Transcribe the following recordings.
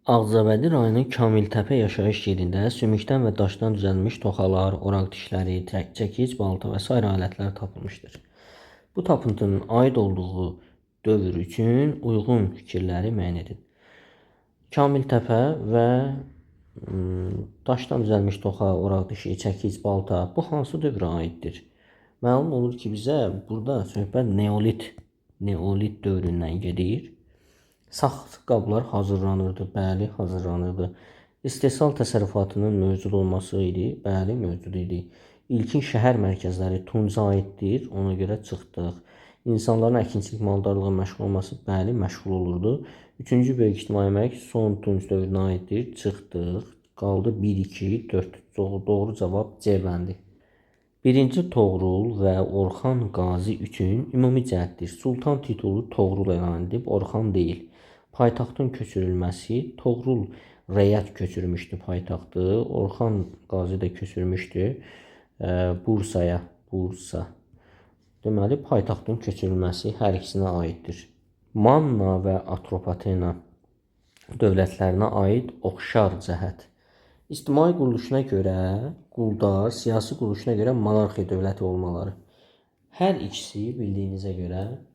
Ağcabədi rayonu Kamiltəpə yaşayış yerində sümükdən və daşdan düzəlmiş toxalar, oraq dişləri, çəkic, balta və sair alətlər tapılmışdır. Bu tapıntının aid olduğu dövr üçün uyğun fikirləri müəyyən edin. Kamiltəpə və daşdan düzəlmiş toxa, oraq dişi, çəkic, balta bu hansı dövrə aiddir? Məlum olur ki, bizə burada söhbət neolit dövründən gedir. Sax qablar hazırlanırdı, bəli, hazırlanırdı. İstehsal təsərrüfatının mövcud olması idi, bəli, mövcud idi. İlkin şəhər mərkəzləri Tunca aiddir, ona görə çıxdıq. İnsanların əkinçilik, maldarlığa məşğul olması, bəli, məşğul olurdu. Üçüncü böyük ictimai əmək son Tunc dövrünə aiddir, çıxdıq. Qaldı 1, 2, 4. Doğru cavab C bəndi. Birinci Toğrul və Orxan Qazi üçün ümumi cəhətdir. Sultan titulu Toğrul elan edib, Orxan deyil. Paytaxtın köçürülməsi, Toğrul rəyət köçürmüşdü paytaxtı, Orxan Qazi də köçürmüşdü Bursaya, Bursa. Deməli, paytaxtın köçürülməsi hər ikisinə aiddir. Manna və Atropatena dövlətlərinə aid oxşar cəhət. İctimai quruluşuna görə quldar, siyasi quruluşuna görə monarxiya dövləti olmaları. Hər ikisi bildiyinizə görə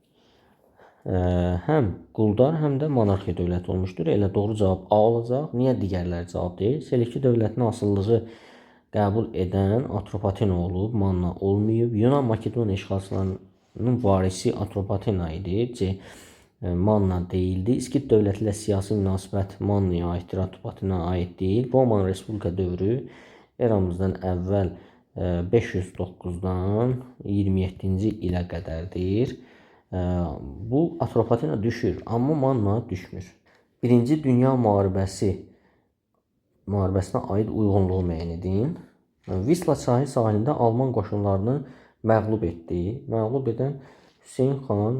həm quldar, həm də monarxiya dövləti olmuşdur. Elə doğru cavab A olacaq. Niyə digərləri cavab deyil? Selevki dövlətinin asılılığı qəbul edən Atropatena olub, Manna olmayıb. Yunan Makedoniya işğalçılarının varisi Atropatena idi. C. Manna deyildi. İskit dövləti ilə siyasi münasibət Mannaya aiddir, Atropatena aid deyil. Roman Respublika dövrü eramızdan əvvəl 509-dan 27-ci ilə qədərdir. Bu Atropatena düşür, amma Manna düşmür. Birinci Dünya müharibəsinə aid uyğunluğu müəyyən edin. Visla çayı sahilində Alman qoşunlarını məğlub etdi. Məğlub edən Hüseyn xan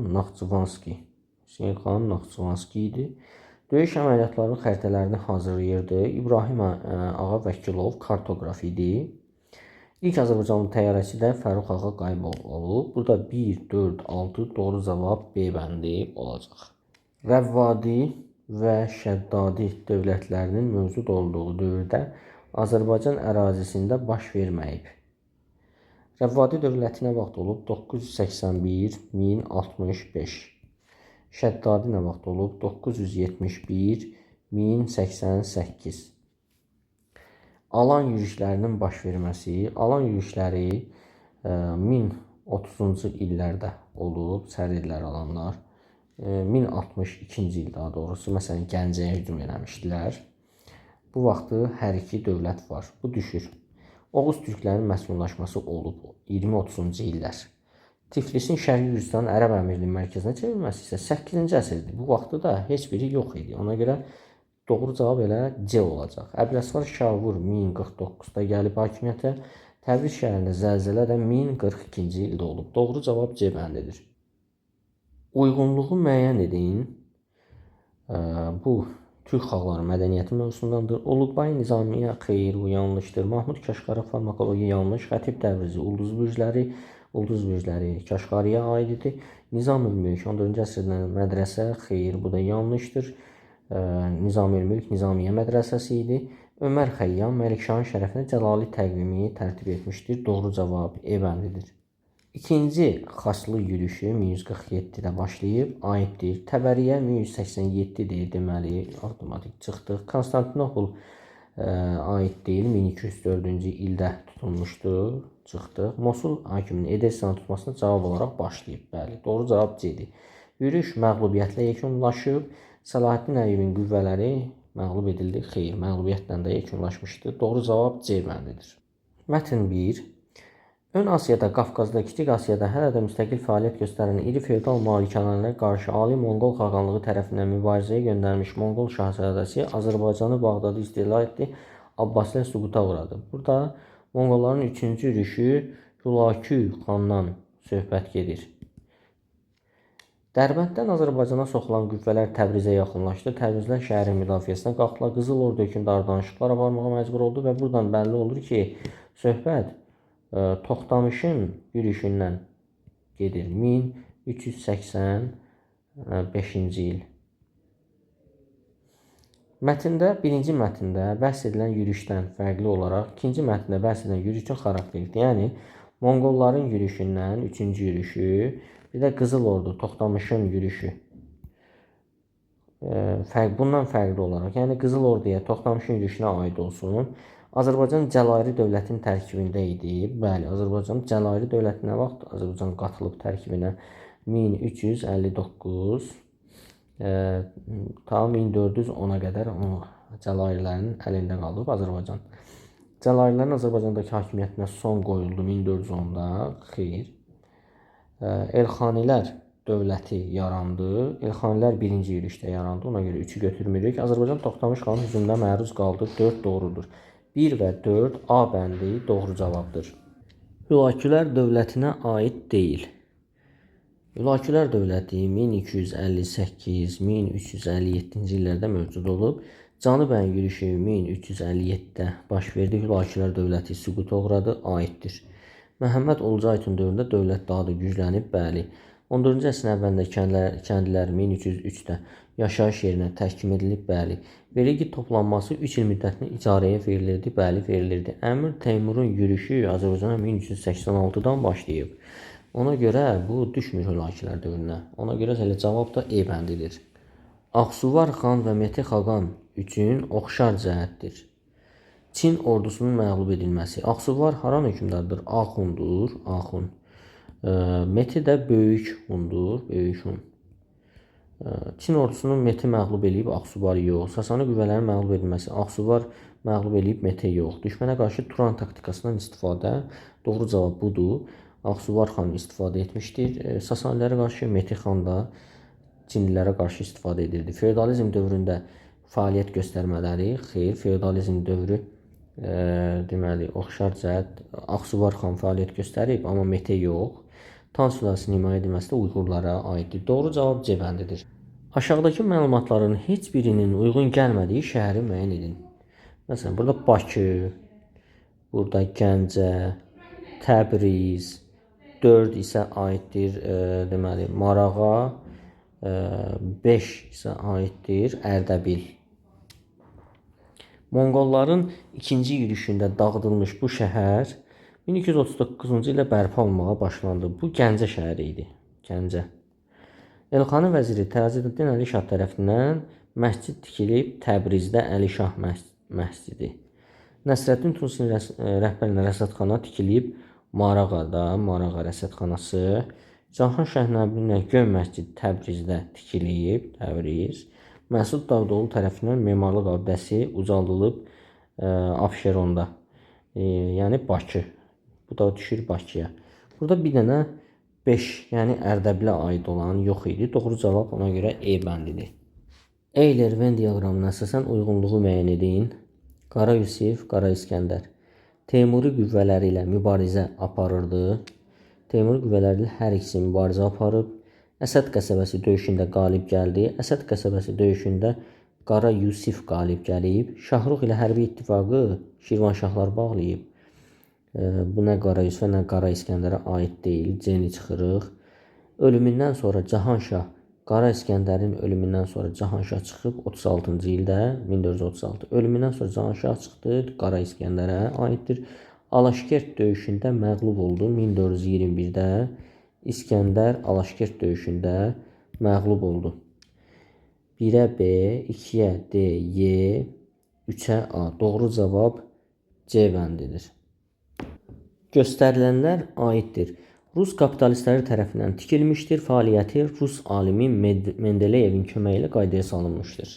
Naxçıvanski idi. Döyüş əməliyyatlarının xəritələrini hazırlayırdı. İbrahim Ağa Vəkilov kartoqraf idi. İlk Azərbaycanlı təyyarəçi də Fərrux Ağa Qaybov olub. Burada 1, 4, 6 doğru cavab B bəndi olacaq. Rəvvadi və Şəddadi dövlətlərinin mövcud olduğu dövrdə Azərbaycan ərazisində baş verməyib. Rəvvadi dövləti nə vaxt olub? 981-1065. Şəddadi nə vaxt olub? 971-1088. Alan yürüşlərinin baş verməsi, alan yürüşləri 1030-cu illərdə olub, sərirlər alanlar. 1062-ci il daha doğrusu, məsələn, Gəncəyə hücum eləmişdilər. Bu vaxtı hər iki dövlət var. Bu düşür. Oğuz türklərinin məskunlaşması olub 20-30-cu illər. Tiflisin Şərqi Gürcüstanın Ərəb Əmirliyi mərkəzinə çevrilməsi isə 8-ci əsrdir. Bu vaxtda da heç biri yox idi. Ona görə doğru cavab elə C olacaq. Əbləsvar Şavur 1049-da gəlib hakimiyyətə. Təbriz şəhərində zəlzələ də 1042-ci ildə olub. Doğru cavab C bəndidir. Uyğunluğu müəyyən edin. Bu Türk xalqları mədəniyyəti mövzusundandır. Ulubay Nizamiyə xeyr, bu yanlışdır. Mahmud Kaşqarı farmakologiya yanlış. Xətib Təbrizi Ulduz bürcləri Kaşqarıya aid idi. Nizamülmülk 14-cü əsrdə mədrəsə xeyr, bu da yanlışdır. Nizamülmülk Nizamiyə mədrəsəsi idi. Ömər Xəyyam Məlikşahın şərəfinə Cəlali təqvimi tərtib etmişdir. Doğru cavab E bəndidir. İkinci Xaslı yürüşü 1147-də başlayıb, aiddir. Təbəriyə 1187-dir, deməli, avtomatik çıxdıq. Konstantinopol aid deyil, 1204-cü ildə tutulmuşdur, çıxdıq. Mosul hakiminin Edessanı tutmasına cavab olaraq başlayıb, bəli, doğru cavab C-dir. Yürüş məğlubiyyətlə yekunlaşıb, Səlahiddin Əyyubin qüvvələri məğlub edildi, xeyr, məğlubiyyətlə də yekunlaşmışdır. Doğru cavab C bəndidir. Mətn 1. Ön Asiyada, Qafqazda, Kiçik Asiyada hələ də müstəqil fəaliyyət göstərən iri feodal malikanələrə qarşı Ali Monqol xaqanlığı tərəfindən mübarizəyə göndərilmiş Monqol şahzadəsi Azərbaycanı Bağdadı istila etdi, Abbasilər süquta uğradı. Burada Monqolların 3-cü yürüşü Hülakü xandan söhbət gedir. Dərbənddən Azərbaycana soxulan qüvvələr Təbrizə yaxınlaşdı. Təbrizlər şəhərin müdafiəsinə qalxdılar. Qızıl Ordu hökmdarı danışıqlara varmağa məcbur oldu və buradan bəlli olur ki, söhbət Toxtamışın yürüşündən gedir. 1385-ci il. Mətndə, birinci mətndə bəhs edilən yürüşdən fərqli olaraq ikinci mətndə bəhs edilən yürüşün xarakteridir. Yəni Monqolların yürüşündən üçüncü yürüşü, bir də Qızıl Ordu Toxtamışın yürüşü bundan fərqli olaraq, yəni Qızıl Orduya Toxtamışın yürüşünə aid olsun. Azərbaycan Cəlairi dövlətinin tərkibində idi. Bəli, Azərbaycan Cəlairi dövlətinə vaxt Azərbaycan qatılıb tərkibinə 1359 ta 1410-a qədər Cəlairilərin əlində qalıb Azərbaycan. Cəlalilərin Azərbaycandakı hakimiyyətinə son qoyuldu 1410-da. Xeyr. Elxanilər dövləti yarandı. Elxanilər birinci yürüşdə yarandı. Ona görə 3-ü götürmürük. Azərbaycan Toxtamış xanın hücumuna məruz qaldı. 4 doğrudur. 1 və 4 A bəndi doğru cavabdır. Hülakülər dövlətinə aid deyil. Hülakülər dövləti 1258-1357-ci illərdə mövcud olub. Canı bəyin yürüşü 1357-də baş verdi. Hülakülər dövləti süquta uğradı, aiddir. Məhəmməd Olcaytun dövründə dövlət daha da güclənib, bəli. 14-cü əsrin əvvəlində kəndlər 1303-də yaşayış yerinə təhkim edilib, bəli. Vergi toplanması 3 il müddətinə icarəyə verilirdi, bəli, verilirdi. Əmir Teymurun yürüşü Azərbaycana 1386-dan başlayıb. Ona görə bu düşmür Hülakülər dövrünə. Ona görə elə cavab da E bəndidir. Ağsuvar xan və Mete Xaqan üçün oxşar cəhətdir. Çin ordusunun məğlub edilməsi. Ağsuvar haran hökmdardır? Axundur, Axun. Meti də böyük hundur, böyük hun. Çin ordusunun Meti məğlub edib, Ağsuvar yox. Sasani qüvvələrin məğlub edilməsi. Ağsuvar məğlub edib, Meti yox. Düşmənə qarşı Turan taktikasından istifadə. Doğru cavab budur. Ağsuvar xan istifadə etmişdir. Sasanilərə qarşı Meti xan da Çinlilərə qarşı istifadə edirdi. Feodalizm dövründə fəaliyyət göstərmələri. Xeyr, feodalizm dövrü deməli, oxşar cəhət Ağsuvar xan fəaliyyət göstərib, amma Mete yox. Tan sülaləsinin himayə edilməsi də Uyğurlara aiddir. Doğru cavab C bəndidir. Aşağıdakı məlumatların heç birinin uyğun gəlmədiyi şəhəri müəyyən edin. Məsələn, burada Bakı, burada Gəncə, Təbriz, 4 isə aiddir deməli, Marağa, 5 isə aiddir Ərdəbil. Monqolların ikinci yürüşündə dağıdılmış bu şəhər 1239-cu ildə bərpa olunmağa başlandı. Bu Gəncə şəhəri idi. Gəncə. Elxanı vəziri Təzəddin Əli Şah tərəfindən məscid tikilib Təbrizdə Əli Şah məscidi. Nəsrəddin Tusinin rəhbərliğində rəsədxana tikilib Marağada, Marağa rəsədxanası. Cahan Şəhnəbinin Göy məscid Təbrizdə tikilib, Təbriz. Məsud Davudoğlu tərəfindən memarlıq abidəsi ucaldılıb Abşeronda, yəni Bakı. Bu da düşür Bakıya. Burada bir dənə 5, yəni Ərdəbilə aid olan yox idi. Doğru cavab ona görə E bəndidir. Eyler-Venn diaqramına əsasən uyğunluğu müəyyən edin. Qara Yusif, Qara İskəndər Teymuri qüvvələri ilə mübarizə aparırdı. Teymuri qüvvələri ilə hər ikisi mübarizə aparıb. Əsəd qəsəbəsi döyüşündə qalib gəldi. Əsəd qəsəbəsi döyüşündə Qara Yusif qalib gəlib. Şahrux ilə hərbi ittifaqı Şirvanşahlar bağlayıb. Bu nə Qara Yusifə, nə Qara İskəndərə aid deyil. C-ni çıxırıq. Ölümündən sonra Cahanşah, Qara İskəndərin ölümündən sonra Cahanşah çıxıb 36-cı ildə, 1436. Ölümündən sonra Cahanşah çıxdı, Qara İskəndərə aiddir. Alaşkert döyüşündə məğlub oldu 1421-də. İskəndər Alaşkert döyüşündə məğlub oldu. 1-ə B, 2-yə D, Y, 3-ə A. Doğru cavab C bəndidir. Göstərilənlər aiddir. Rus kapitalistləri tərəfindən tikilmişdir. Fəaliyyəti Rus alimi Mendeleyevin köməyi ilə qaydaya salınmışdır.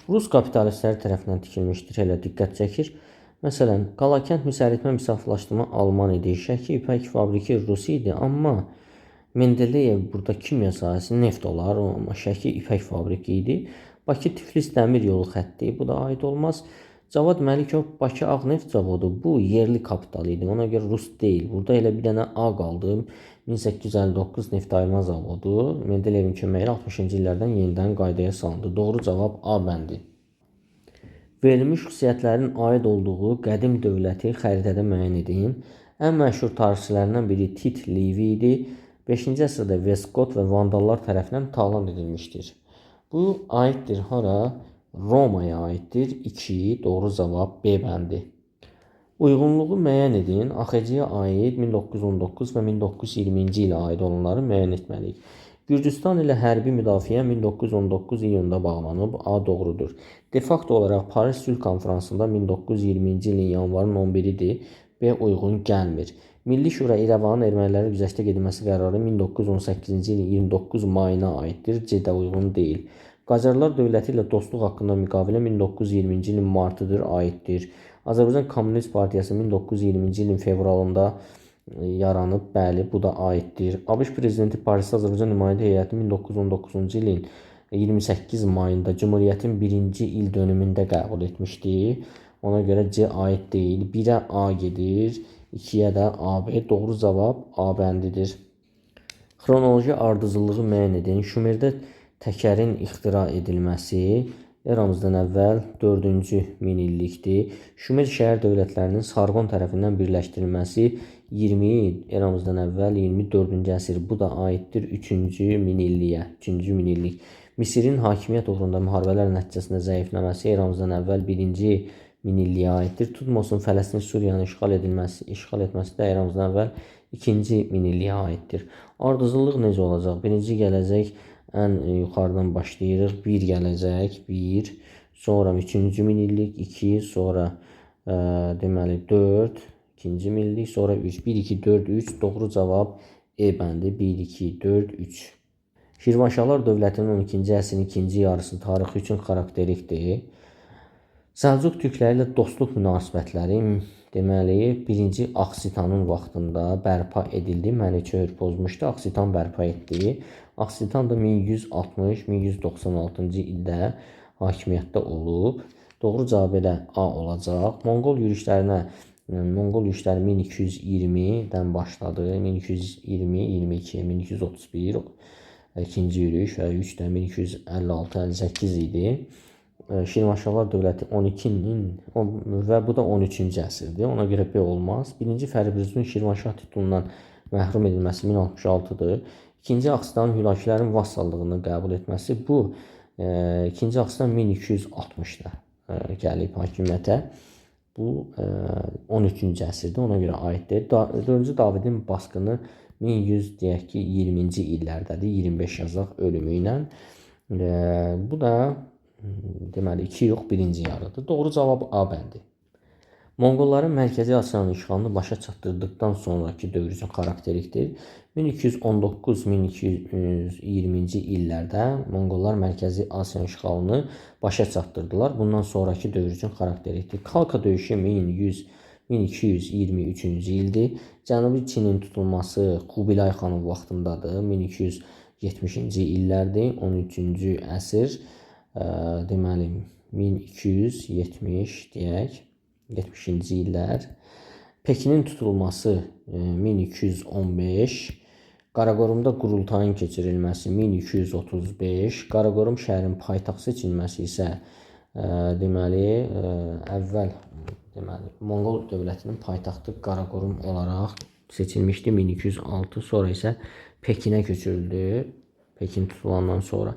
Rus kapitalistləri tərəfindən tikilmişdir. Elə diqqət çəkir. Məsələn, Qalakənd müsərritmə müsafirlaşdırma Alman idi. Şəki ipək fabriki Rus idi, amma Mendeleyev burada kimya sahəsi neft olar, amma Şəki ipək fabriki idi. Bakı Tiflis dəmir yolu xətti, bu da aid olmaz. Cavad Məlikov Bakı Ağ Neft Zavodu, bu yerli kapital idi, ona görə Rus deyil. Burada elə bir dənə A qaldı, 1859 neft ayırma zavodu. Mendeleyevin köməyi ilə 60-cı illərdən yenidən qaydaya salındı. Doğru cavab A bəndi. Verilmiş xüsusiyyətlərin aid olduğu qədim dövləti xəritədə müəyyən edin. Ən məşhur tarixçilərindən biri Tit Livi idi. 5-ci əsrdə Vestqot və Vandallar tərəfindən talan edilmişdir. Bu aiddir hara? Romaya aiddir? 2. Doğru cavab B bəndi. Uyğunluğu müəyyən edin. AXC-yə aid 1919 və 1920-ci ilə aid olanları müəyyən etməliyik. Gürcüstan ilə hərbi müdafiə 1919 iyunda bağlanıb. A doğrudur. De facto olaraq Paris Sülh Konfransında 1920-ci ilin yanvarın 11-idir. B uyğun gəlmir. Milli Şura İrəvanın ermənilərə güzəştə gedilməsi qərarı 1918-ci ilin 29 mayına aiddir. C-də uyğun deyil. Qacarlar dövləti ilə dostluq haqqında müqavilə 1920-ci ilin martıdır, aiddir. Azərbaycan Kommunist Partiyası 1920-ci ilin fevralında yaranıb, bəli, bu da aiddir. ABŞ prezidenti Parisdə Azərbaycan nümayəndə heyəti 1919-cu ilin 28 mayında Cümhuriyyətin 1-ci il dönümündə qəbul etmişdi. Ona görə C aid deyil. 1-ə A gedir, 2-yə də AB. Doğru cavab A bəndidir. Xronoloji ardıcıllığı müəyyən edin. Şumerdə təkərin ixtira edilməsi eramızdan əvvəl 4-cü minillikdir. Şumer şəhər dövlətlərinin Sarqon tərəfindən birləşdirilməsi 20 eramızdan əvvəl 24-cü əsr. Bu da aiddir 3-cü minilliyə. 3-cü minillik. Misirin hakimiyyət uğrunda müharibələr nəticəsində zəifləməsi eramızdan əvvəl 1-ci minilliyə aiddir. Tutmosun Fələstin Suriyanı işğal etməsi də eramızdan əvvəl 2-ci minilliyə aiddir. Ardıcıllıq necə olacaq? Birinci gələcək ən yuxarıdan başlayırıq. 1 gələcək. 1. Sonra 3-cü minillik. 2. Sonra deməli 4. 2-ci minillik. Sonra 3. 1, 2, 4, 3. Doğru cavab E bəndi. 1, 2, 4, 3. Şirvanşahlar dövlətinin 12-ci əsrin ikinci yarısı tarixi üçün xarakterikdir. Səlcuq türkləri ilə dostluq münasibətləri deməli 1-ci Aksitanın vaxtında bərpa edildi. Məlikçi pozmuşdu. Aksitan bərpa etdi. Aksitan da 1160-1196-cı ildə hakimiyyətdə olub. Doğru cavab elə A olacaq. Monqol yürüşləri 1220-dən başladı. 1220, 22, 1231 ikinci yürüş və 3 də 1256-58 idi. Şirvanşahlar dövləti 12-nin və bu da 13-cü əsrdir. Ona görə B olmaz. 1-ci Fəribüzün Şirvanşah titulundan məhrum edilməsi 1066-dır. 2-ci Aksitanın Hülakilərin vassallığını qəbul etməsi bu 2-ci Aksitan 1260-da gəlib hakimiyyətə. Bu 13-cü əsrdir, ona görə aiddir. 4-cü Davidin basqını 1100 deyək ki 20-ci illərdədir. 25 yazaq ölümü ilə. Bu da deməli 2 yox 1-ci yarıdır. Doğru cavab A bəndi. Monqolların Mərkəzi Asiyanın işğalını başa çatdırdıqdan sonraki dövr üçün xarakterikdir. 1219-1220-ci illərdə Monqollar Mərkəzi Asiyanın işğalını başa çatdırdılar. Bundan sonraki dövr üçün xarakterikdir. Kalka döyüşü 1223-cü ildir. Cənubi Çinin tutulması Kubilay xanın vaxtındadır. 1270-ci illərdir. 13-cü əsr. Deməli 1270 deyək. 70-ci illər. Pekinin tutulması 1215, Qaraqorumda qurultayın keçirilməsi 1235, Qaraqorum şəhərin paytaxt seçilməsi isə deməli əvvəl Monqol dövlətinin paytaxtı Qaraqorum olaraq seçilmişdi 1206, sonra isə Pekinə köçürüldü. Pekin tutulandan sonra.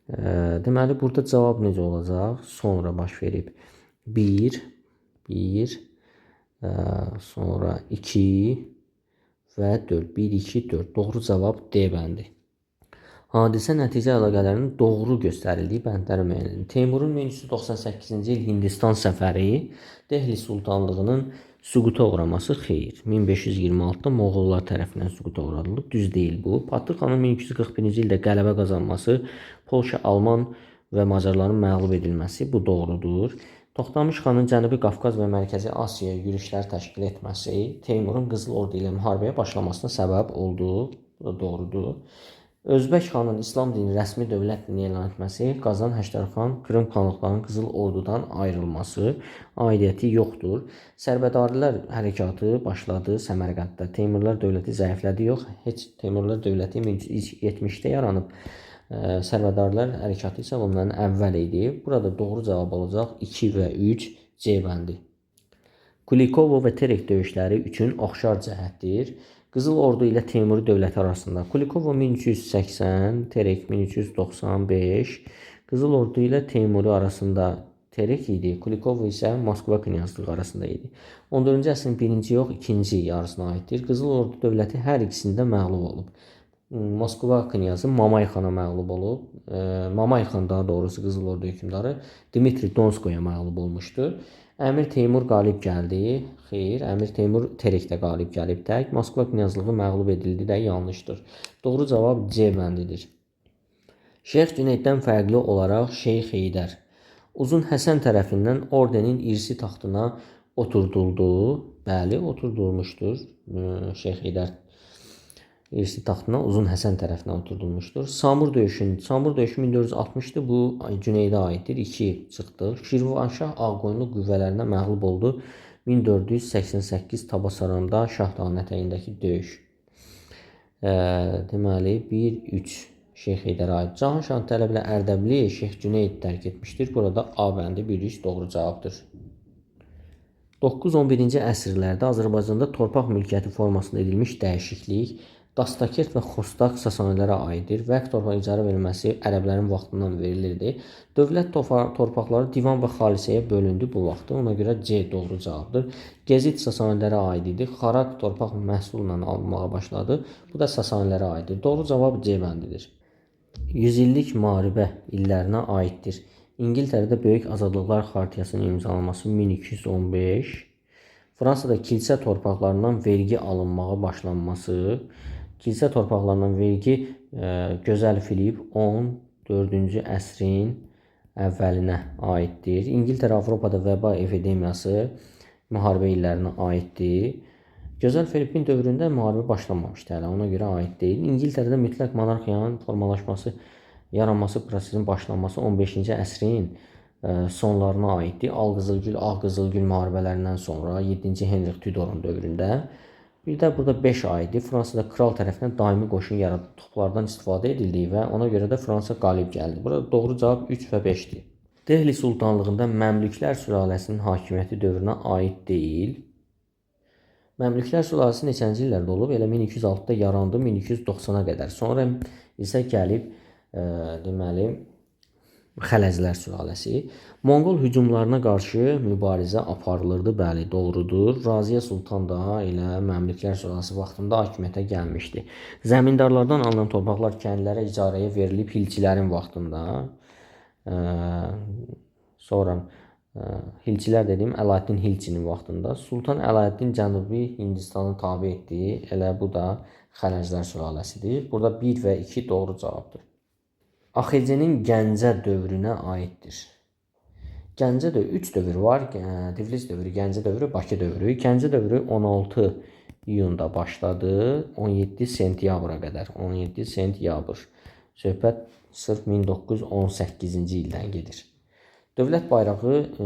Deməli burada cavab necə olacaq? Sonra baş verib 1, sonra 2 və 4. 1, 2, 4. Doğru cavab D bəndi. Hadisə nəticə əlaqələrinin doğru göstərildiyi bəndləri müəyyən edin. Teymurun 1398-ci il Hindistan səfəri Dehli Sultanlığının süquta uğraması xeyr. 1526-da Moğollar tərəfindən süquta uğradılıb. Düz deyil bu. Patlı xanın 1241-ci ildə qələbə qazanması, Polşa, Alman və Macarların məğlub edilməsi bu doğrudur. Toxtamış xanın Cənubi Qafqaz və Mərkəzi Asiyaya yürüşlər təşkil etməsi Teymurun Qızıl Ordu ilə müharibəyə başlamasına səbəb oldu. Bu da doğrudur. Özbək xanın İslam dini rəsmi dövlət dini elan etməsi, Qazan Həştərxan Krım xanlıqlarının Qızıl Ordudan ayrılması aidiyyəti yoxdur. Sərbədarilər hərəkatı başladı Səmərqənddə. Teymurlar dövləti zəiflədi yox. Heç Teymurlar dövləti 1370-də yaranıb. Sərbədarilər hərəkatı isə ondan əvvəl idi. Burada doğru cavab olacaq 2 və 3 C bəndi. Kulikovo və Terek döyüşləri üçün oxşar cəhətdir. Qızıl Ordu ilə Teymuri dövləti arasında Kulikovo 1380, Terek 1395, Qızıl Ordu ilə Teymuri arasında Terek idi. Kulikov isə Moskva knyazlığı arasında idi. 14-cü əsrin birinci yox, ikinci yarısına aiddir. Qızıl Ordu dövləti hər ikisində məğlub olub. Moskva knyazı Mamay xana məğlub olub. Mamay xan daha doğrusu Qızıl Ordu hökmdarı Dmitri Donskoya məğlub olmuşdur. Əmir Teymur qalib gəldi. Xeyr, Əmir Teymur Terekdə qalib gəlib tək. Moskva knyazlığı məğlub edildi də yanlışdır. Doğru cavab C bəndidir. Şeyx Cüneyddən fərqli olaraq Şeyx Heydər Uzun Həsən tərəfindən ordenin irsi taxtına oturduldu. Bəli, oturdulmuşdur. Şeyx Heydər irsi taxtına Uzun Həsən tərəfindən oturdulmuşdur. Samur döyüşü 1460-dır. Bu Cüneydə aiddir. 2 çıxdıq. Şirvanşah Ağqoyunlu qüvvələrinə məğlub oldu. 1488 Tabasaran'da Şahdan ətəyindəki döyüş. Deməli 1-3 Şeyx Heydərə aid. Cahanşahın tələblə Ərdəbli Şeyx Cüneyd tərk etmişdir. Burada A bəndi 1-3 doğru cavabdır. 9-11-ci əsrlərdə Azərbaycanda torpaq mülkiyyəti formasında edilmiş dəyişiklik Dastakert və Xostak Sasanilərə aiddir. Vəq torpaq icarə verilməsi ərəblərin vaxtından verilirdi. Dövlət torpaqları divan və xalisəyə bölündü bu vaxtda. Ona görə C doğru cavabdır. Gezid Sasanilərə aid idi. Xaraq torpaq məhsulla alınmağa başladı. Bu da Sasanilərə aiddir. Doğru cavab C bəndidir. 100 illik müharibə illərinə aiddir. İngiltərədə Böyük Azadlıqlar Xartiyasının imzalanması 1215. Fransada kilsə torpaqlarından vergi alınmağa başlanması. Kilsə torpaqlarından vergi Gözəl Filip 14-cü əsrin əvvəlinə aiddir. İngiltərə Avropada vəba epidemiyası müharibə illərinə aiddir. Gözəl Filipin dövründə müharibə başlamamışdı hələ, ona görə aid deyil. İngiltərədə mütləq monarxiyanın formalaşması, yaranması prosesinin başlanması 15-ci əsrin sonlarına aiddir. Alqızılgül, Ağqızılgül müharibələrindən sonra 7-ci Henrik Tudorun dövründə. Bir də burada 5 aydır. Fransada kral tərəfindən daimi qoşun yaradılıb, toplardan istifadə edildiyi və ona görə də Fransa qalib gəldi. Burada doğru cavab 3 və 5-dir. Dehli Sultanlığında Məmlüklər sülaləsinin hakimiyyəti dövrünə aid deyil. Məmlüklər sülaləsi neçənci illərdə olub? Elə 1206-da yarandı, 1290-a qədər. Sonra isə gəlib deməli Xələzlər sülaləsi. Monqol hücumlarına qarşı mübarizə aparılırdı, bəli, doğrudur. Raziyə Sultan da elə Məmlüklər sülaləsi vaxtında hakimiyyətə gəlmişdi. Zəmindarlardan alınan torpaqlar kəndlərə icarəyə verilib Hilçilərin vaxtında. Sonra Hilçilər dediyim Əlaəddin Hilçinin vaxtında. Sultan Əlaəddin Cənubi Hindistanı tabe etdi. Elə bu da Xələzlər sülaləsidir. Burada 1 və 2 doğru cavabdır. AXC-nin Gəncə dövrünə aiddir. Gəncədə 3 dövr var. Tiflis dövrü, Gəncə dövrü, Bakı dövrü. Gəncə dövrü 16 iyunda başladı, 17 sentyabra qədər. 17 sentyabr. Söhbət sırf 1918-ci ildən gedir. Dövlət bayrağı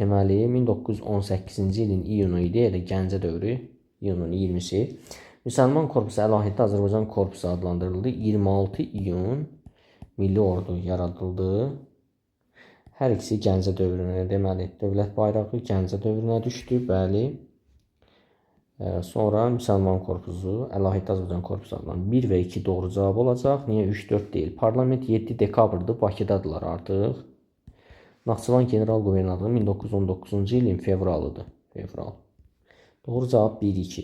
deməli 1918-ci ilin iyunu idi, elə Gəncə dövrü iyunun 20-si. Müsəlman korpusu əlahiddə Azərbaycan korpusu adlandırıldı. 26 iyun Milli Ordu yaradıldı. Hər ikisi Gəncə dövrünə, deməli, dövlət bayrağı Gəncə dövrünə düşdü, bəli. Sonra Müsəlman korpusu, əlahiddə Azərbaycan korpusu adlandırıldı. 1 və 2 doğru cavab olacaq. Niyə 3-4 deyil? Parlament 7 dekabrdır, Bakıdadılar artıq. Naxçıvan General Qubernatlığı 1919-cu ilin fevralıdır. Fevral. Doğru cavab 1-2.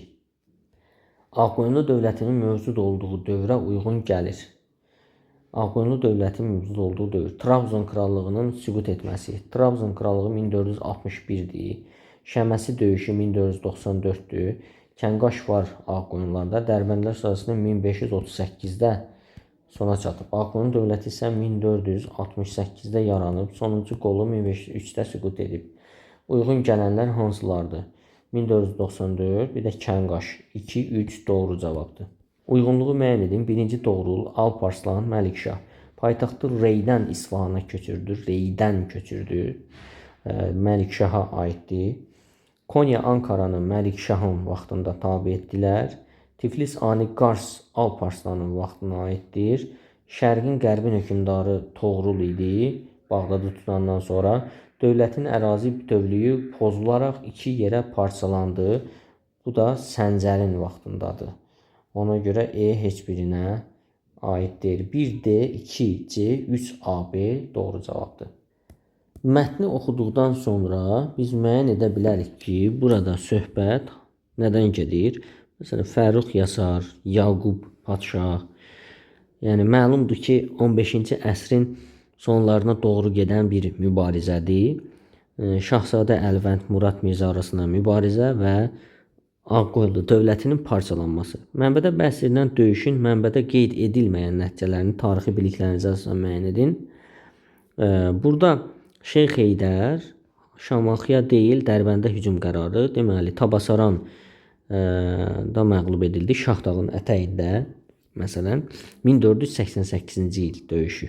Ağqoyunlu dövlətinin mövcud olduğu dövrə uyğun gəlir. Ağqoyunlu dövlətin mövcud olduğu dövr. Trabzon krallığının süqut etməsi. Trabzon krallığı 1461-dir. Şəməsi döyüşü 1494-dür. Kənqaş var Ağqoyunlarda. Dərbəndlər sırasında 1538-də sona çatıb. Ağqoyunlu dövləti isə 1468-də yaranıb. Sonuncu qolu 1503-də süqut edib. Uyğun gələnlər hansılardır? 1494, bir də Kənqaş. 2-3 doğru cavabdır. Uyğunluğu müəyyən edin. Birinci Toğrul, Alparslan, Məlikşah. Paytaxtı Reydən İsfahana köçürdü. Reydən köçürdü. Məlikşaha aiddir. Konya Ankaranı Məlikşahın vaxtında tabi etdilər. Tiflis Ani Qars Alparslanın vaxtına aiddir. Şərqin qərbin hökmdarı Toğrul idi. Bağdadı tutandan sonra dövlətin ərazi bütövlüyü pozularaq 2 yerə parçalandı. Bu da Səncərin vaxtındadır. Ona görə E heç birinə aiddir. 1D, 2C, 3AB doğru cavabdır. Mətni oxuduqdan sonra biz müəyyən edə bilərik ki, burada söhbət nədən gedir? Məsələn, Fərrux Yasar, Yaqub Padşah. Yəni məlumdur ki, 15-ci əsrin sonlarına doğru gedən bir mübarizədir. Şahzadə Əlvənd Murad Mirzə arasında mübarizə və Ağqoyunlu dövlətinin parçalanması. Mənbədə bəhs edilən döyüşün mənbədə qeyd edilməyən nəticələrini tarixi biliklərinizə əsasən müəyyən edin. Burada Şeyx Heydər Şamaxıya deyil, Dərbəndə hücum qərarı, deməli Tabasaran da məğlub edildi Şah dağının ətəyində. Məsələn, 1488-ci il döyüşü.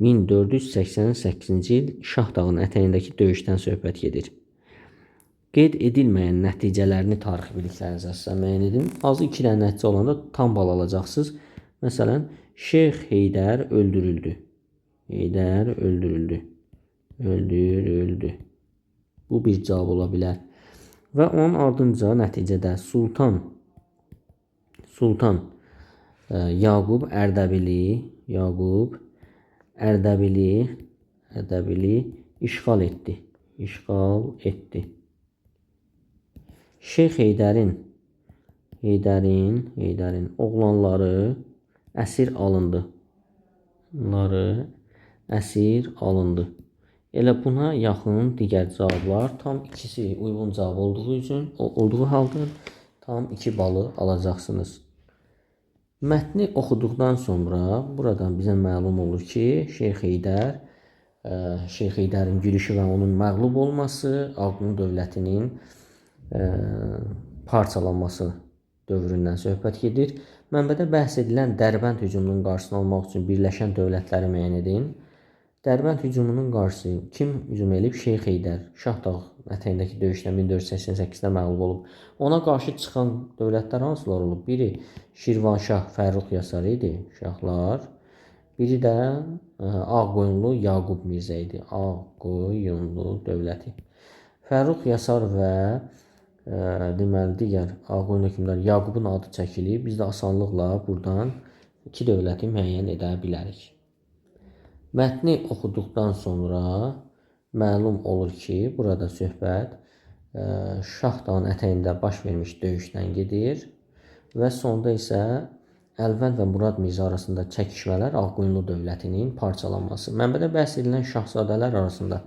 1488-ci il Şah dağının ətəyindəki döyüşdən söhbət gedir. Qeyd edilməyən nəticələrini tarixi biliklərinizə əsasən müəyyən edin. Azı 2 dənə nəticə olanda tam bal alacaqsınız. Məsələn, Şeyx Heydər öldürüldü. Heydər öldürüldü. Öldürüldü. Bu bir cavab ola bilər. Və onun ardınca nəticədə Sultan Yaqub Ərdəbili işğal etdi. Şeyx Heydərin oğlanları əsir alındı. Elə buna yaxın digər cavablar, tam ikisi uyğun cavab olduğu halda tam 2 balı alacaqsınız. Mətni oxuduqdan sonra buradan bizə məlum olur ki, Şeyx Heydərin gülüşü və onun məğlub olması Ağqoyunlu dövlətinin parçalanması dövründən söhbət gedir. Mənbədə bəhs edilən Dərbənd hücumunun qarşısını almaq üçün birləşən dövlətləri müəyyən edin. Dərbənd hücumunun qarşısı kim hücum edib? Şeyx Heydər. Şah dağı ətəyindəki döyüşdə 1488-də məğlub olub. Ona qarşı çıxan dövlətlər hansılar olub? Biri Şirvanşah Fərrux Yasar idi, şahlar. Biri də Ağqoyunlu Yaqub Mirzə idi. Ağqoyunlu dövləti. Fərrux Yasar və deməli digər Ağqoyunlu hökmdar Yaqubun adı çəkilir. Biz də asanlıqla buradan 2 dövləti müəyyən edə bilərik. Mətni oxuduqdan sonra məlum olur ki, burada söhbət Şah dağının ətəyində baş vermiş döyüşdən gedir və sonda isə Əlvənd və Murad Mirzə arasında çəkişmələr Ağqoyunlu dövlətinin parçalanması. Mənbədə bəhs edilən şahzadələr arasında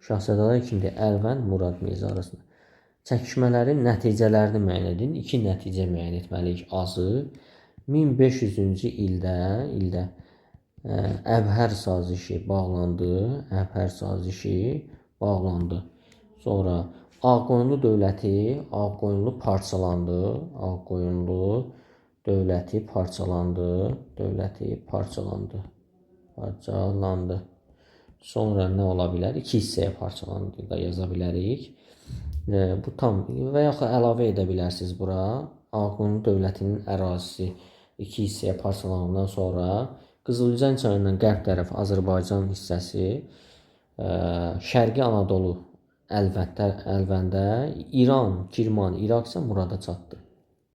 şahzadələr kimdir? Əlvənd, Murad Mirzə arasında çəkişmələrin nəticələrini müəyyən edin. 2 nəticə müəyyən etməliyik azı. 1500-cü ildə Əbhər sazişi bağlandı. Sonra Ağqoyunlu dövləti, Ağqoyunlu dövləti parçalandı. Sonra nə ola bilər? 2 hissəyə parçalandı da yaza bilərik. Bu tam və yaxud əlavə edə bilərsiniz bura. Ağqoyunlu dövlətinin ərazisi 2 hissəyə parçalandıqdan sonra Qızılüzən çayından qərb tərəf Azərbaycan hissəsi, Şərqi Anadolu Əlvəndə, İran, Kirman, İraq isə Murada çatdı.